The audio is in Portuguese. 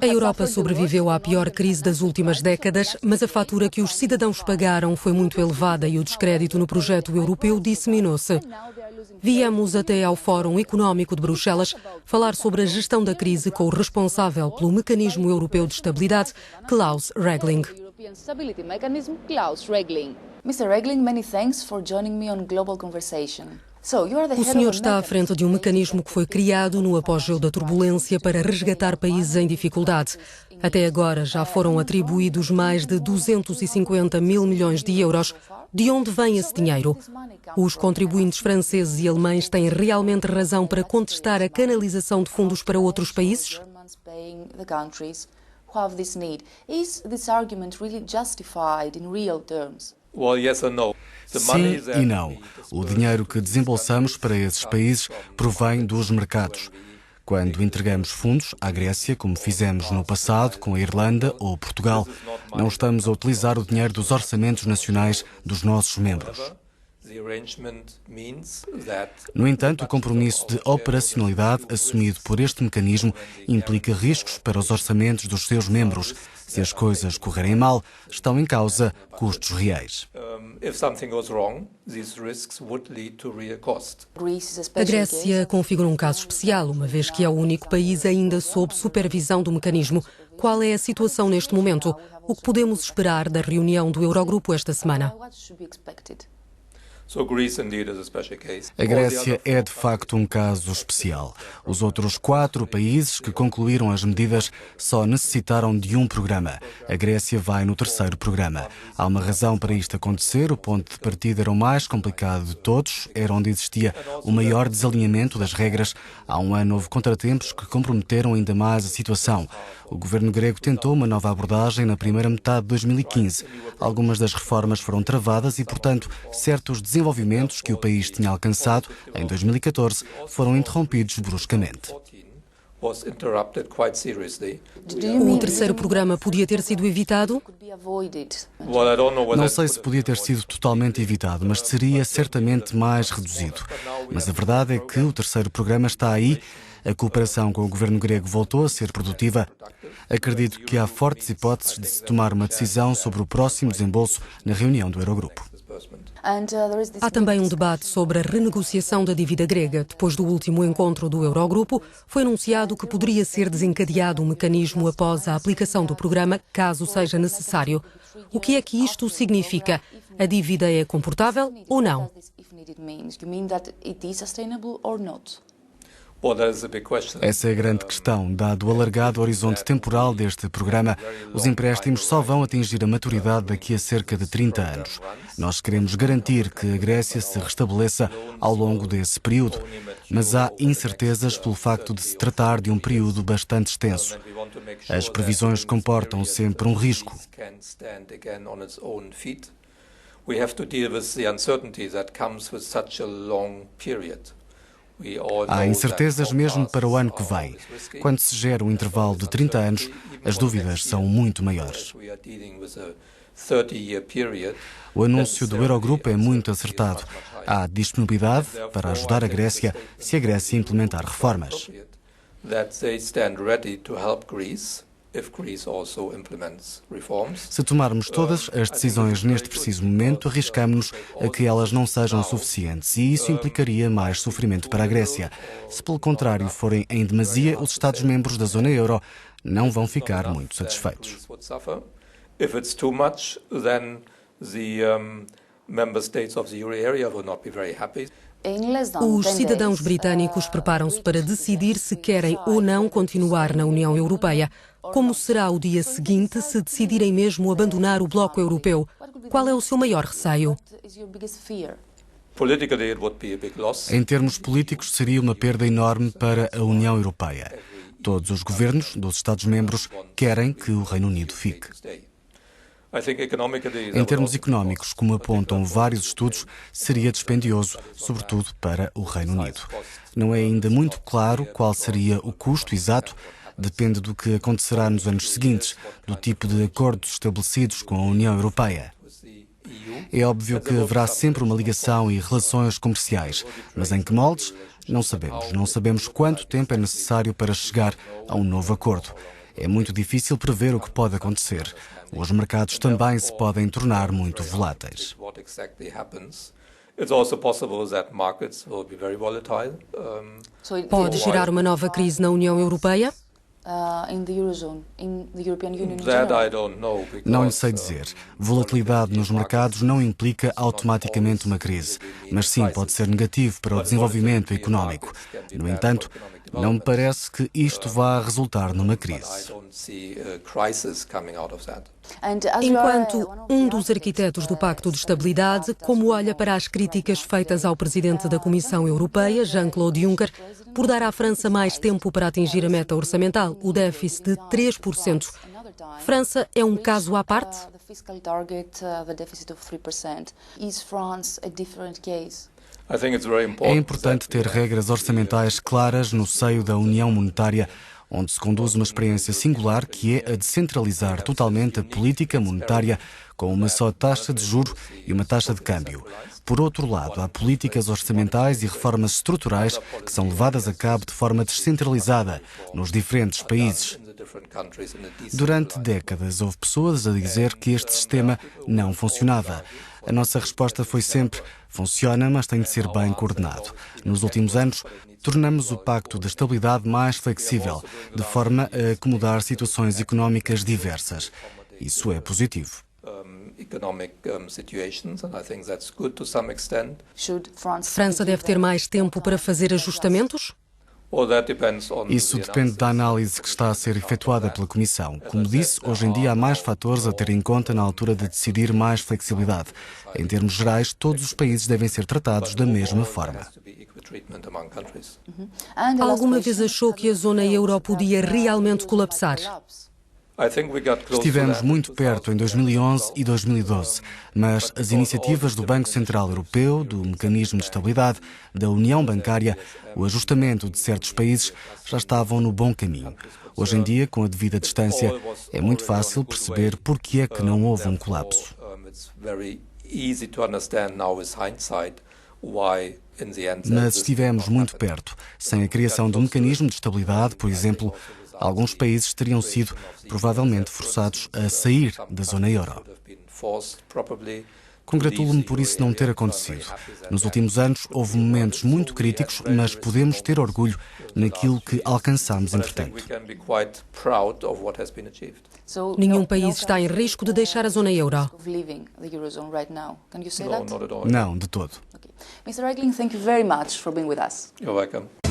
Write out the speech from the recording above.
A Europa sobreviveu à pior crise das últimas décadas, mas a fatura que os cidadãos pagaram foi muito elevada e o descrédito no projeto europeu disseminou-se. Viemos até ao Fórum Económico de Bruxelas falar sobre a gestão da crise com o responsável pelo Mecanismo Europeu de Estabilidade, Klaus Regling. Mr. Regling, many thanks for joining me on Global Conversation. O senhor está à frente de um mecanismo que foi criado no apogeu da turbulência para resgatar países em dificuldade. Até agora já foram atribuídos mais de 250 mil milhões de euros. De onde vem esse dinheiro? Os contribuintes franceses e alemães têm realmente razão para contestar a canalização de fundos para outros países? Sim e não. O dinheiro que desembolsamos para esses países provém dos mercados. Quando entregamos fundos à Grécia, como fizemos no passado com a Irlanda ou Portugal, não estamos a utilizar o dinheiro dos orçamentos nacionais dos nossos membros. No entanto, o compromisso de operacionalidade assumido por este mecanismo implica riscos para os orçamentos dos seus membros. Se as coisas correrem mal, estão em causa custos reais. A Grécia configura um caso especial, uma vez que é o único país ainda sob supervisão do mecanismo. Qual é a situação neste momento? O que podemos esperar da reunião do Eurogrupo esta semana? A Grécia é de facto um caso especial. Os outros 4 países que concluíram as medidas só necessitaram de um programa. A Grécia vai no 3º programa. Há uma razão para isto acontecer. O ponto de partida era o mais complicado de todos. Era onde existia o maior desalinhamento das regras. Há um ano houve contratempos que comprometeram ainda mais a situação. O governo grego tentou uma nova abordagem na primeira metade de 2015. Algumas das reformas foram travadas e, portanto, certos desenvolvimentos que o país tinha alcançado em 2014 foram interrompidos bruscamente. O 3º programa podia ter sido evitado? Não sei se podia ter sido totalmente evitado, mas seria certamente mais reduzido. Mas a verdade é que o 3º programa está aí. A cooperação com o governo grego voltou a ser produtiva. Acredito que há fortes hipóteses de se tomar uma decisão sobre o próximo desembolso na reunião do Eurogrupo. Há também um debate sobre a renegociação da dívida grega. Depois do último encontro do Eurogrupo, foi anunciado que poderia ser desencadeado um mecanismo após a aplicação do programa, caso seja necessário. O que é que isto significa? A dívida é comportável ou não? Essa é a grande questão. Dado o alargado horizonte temporal deste programa, os empréstimos só vão atingir a maturidade daqui a cerca de 30 anos. Nós queremos garantir que a Grécia se restabeleça ao longo desse período, mas há incertezas pelo facto de se tratar de um período bastante extenso. As previsões comportam sempre um risco. Há incertezas mesmo para o ano que vem. Quando se gera um intervalo de 30 anos, as dúvidas são muito maiores. O anúncio do Eurogrupo é muito acertado. Há disponibilidade para ajudar a Grécia se a Grécia implementar reformas. Se tomarmos todas as decisões neste preciso momento, arriscamos-nos a que elas não sejam suficientes e isso implicaria mais sofrimento para a Grécia. Se, pelo contrário, forem em demasia, os Estados-membros da zona euro não vão ficar muito satisfeitos. Os cidadãos britânicos preparam-se para decidir se querem ou não continuar na União Europeia. Como será o dia seguinte se decidirem mesmo abandonar o bloco europeu? Qual é o seu maior receio? Em termos políticos, seria uma perda enorme para a União Europeia. Todos os governos dos Estados-membros querem que o Reino Unido fique. Em termos económicos, como apontam vários estudos, seria dispendioso, sobretudo para o Reino Unido. Não é ainda muito claro qual seria o custo exato. Depende do que acontecerá nos anos seguintes, do tipo de acordos estabelecidos com a União Europeia. É óbvio que haverá sempre uma ligação e relações comerciais, mas em que moldes? Não sabemos. Não sabemos quanto tempo é necessário para chegar a um novo acordo. É muito difícil prever o que pode acontecer. Os mercados também se podem tornar muito voláteis. Pode gerar uma nova crise na União Europeia? Não lhe sei dizer. Volatilidade nos mercados não implica automaticamente uma crise, mas sim pode ser negativo para o desenvolvimento económico. No entanto, não me parece que isto vá resultar numa crise. Enquanto um dos arquitetos do Pacto de Estabilidade, como olha para as críticas feitas ao presidente da Comissão Europeia, Jean-Claude Juncker, por dar à França mais tempo para atingir a meta orçamental, o déficit de 3%. França é um caso à parte? É importante ter regras orçamentais claras no seio da União Monetária, onde se conduz uma experiência singular que é a de centralizar totalmente a política monetária com uma só taxa de juro e uma taxa de câmbio. Por outro lado, há políticas orçamentais e reformas estruturais que são levadas a cabo de forma descentralizada nos diferentes países. Durante décadas houve pessoas a dizer que este sistema não funcionava. A nossa resposta foi sempre: funciona, mas tem de ser bem coordenado. Nos últimos anos, tornamos o Pacto de Estabilidade mais flexível, de forma a acomodar situações económicas diversas. Isso é positivo. França deve ter mais tempo para fazer ajustamentos? Isso depende da análise que está a ser efetuada pela Comissão. Como disse, hoje em dia há mais fatores a ter em conta na altura de decidir mais flexibilidade. Em termos gerais, todos os países devem ser tratados da mesma forma. Alguma vez achou que a zona euro podia realmente colapsar? Estivemos muito perto em 2011 e 2012, mas as iniciativas do Banco Central Europeu, do Mecanismo de Estabilidade, da União Bancária, o ajustamento de certos países já estavam no bom caminho. Hoje em dia, com a devida distância, é muito fácil perceber por que é que não houve um colapso. Mas estivemos muito perto. Sem a criação do mecanismo de estabilidade, por exemplo, alguns países teriam sido provavelmente forçados a sair da zona euro. Congratulo-me por isso não ter acontecido. Nos últimos anos houve momentos muito críticos, mas podemos ter orgulho naquilo que alcançamos entretanto. Nenhum país está em risco de deixar a zona euro. Não, de todo. Mr. Regling, thank you very much for being with us. You're welcome.